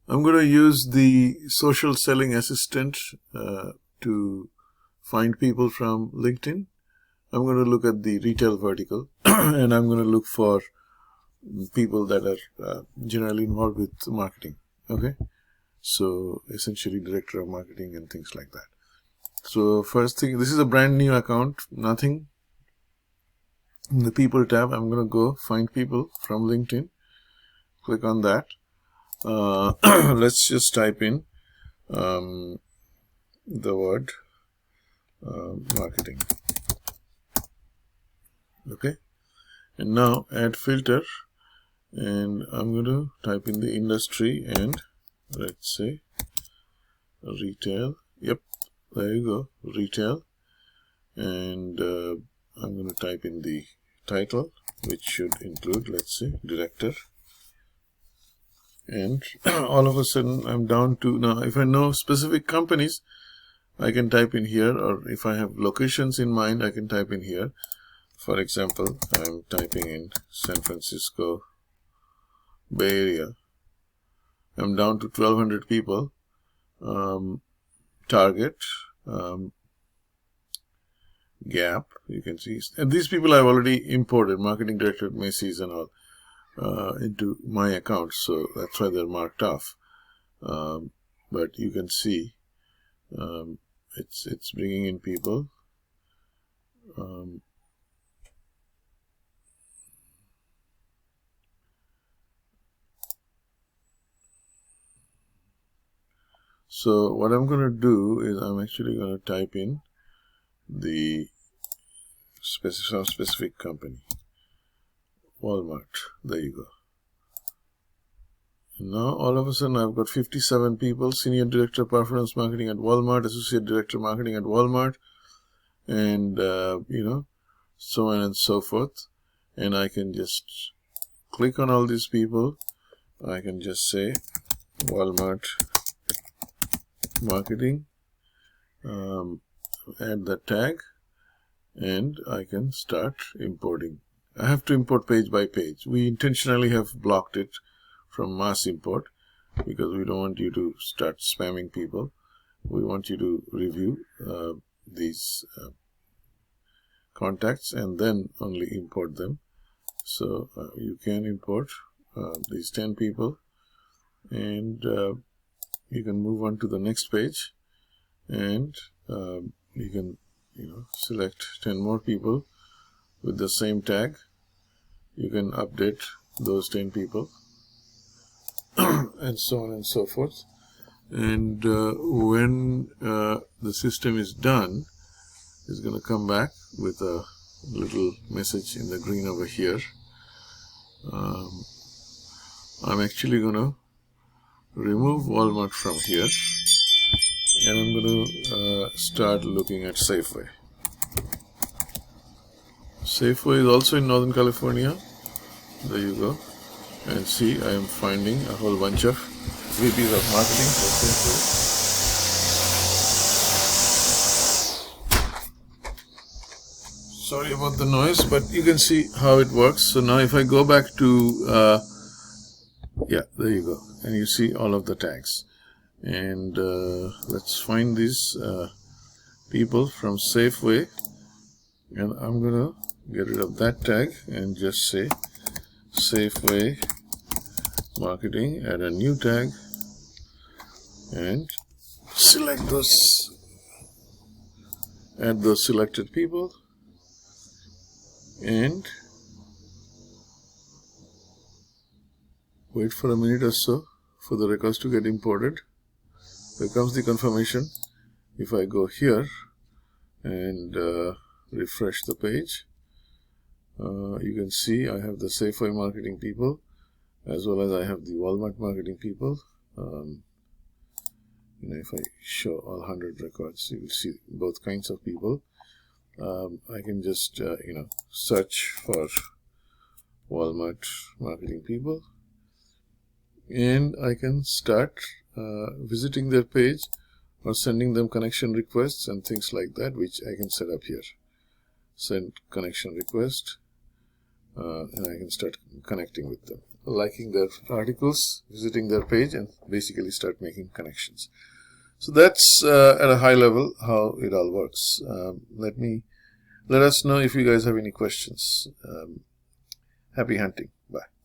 I'm going to use the social selling assistant to find people from LinkedIn. I'm going to look at the retail vertical and I'm going to look for people that are generally involved with marketing. Okay, so essentially director of marketing and things like that. So first thing, this is a brand new account, nothing. In the people tab, I'm going to go find people from LinkedIn. Click on that. Let's just type in the word marketing. Okay, and now add filter, and I'm going to type in the industry and let's say retail. Yep, there you go, retail. And I'm going to type in the title, which should include, let's say, director. And all of a sudden I'm down to, now if I know specific companies, I can type in here, or if I have locations in mind, I can type in here. For example, I'm typing in San Francisco Bay Area. I'm down to 1200 people. Target, Gap, you can see. And these people I've already imported, marketing director at Macy's and all, into my account. So that's why they're marked off. But you can see it's bringing in people. So what I'm going to do is I'm actually going to type in the specific company, Walmart. There you go. And now all of a sudden I've got 57 people: senior director performance marketing at Walmart, associate director marketing at Walmart, and so on and so forth. And I can just click on all these people. I can just say Walmart marketing, add the tag, and I can start importing. I have to import page by page. We intentionally have blocked it from mass import because we don't want you to start spamming people. We want you to review these contacts and then only import them. So you can import these 10 people, and you can move on to the next page, and you can select 10 more people with the same tag. You can update those 10 people and so on and so forth. And when the system is done, it's going to come back with a little message in the green over here. I'm actually going to remove Walmart from here, and I'm going to start looking at Safeway. Safeway is also in Northern California. There you go. And see, I am finding a whole bunch of VPs of marketing for Safeway. Sorry about the noise, but you can see how it works. So now if I go back to, yeah, there you go. And you see all of the tags. And let's find these people from Safeway. And I'm going to get rid of that tag and just say Safeway marketing, add a new tag, and select those, add those selected people, and wait for a minute or so for the records to get imported. Here comes the confirmation. If I go here and refresh the page, you can see I have the Safeway marketing people as well as I have the Walmart marketing people. If I show all 100 records, you will see both kinds of people. I can just search for Walmart marketing people, and I can start visiting their page or sending them connection requests and things like that, which I can set up here. Send connection request, and I can start connecting with them. liking their articles, visiting their page, and basically start making connections. So that's at a high level how it all works. Let us know if you guys have any questions. Happy hunting. Bye.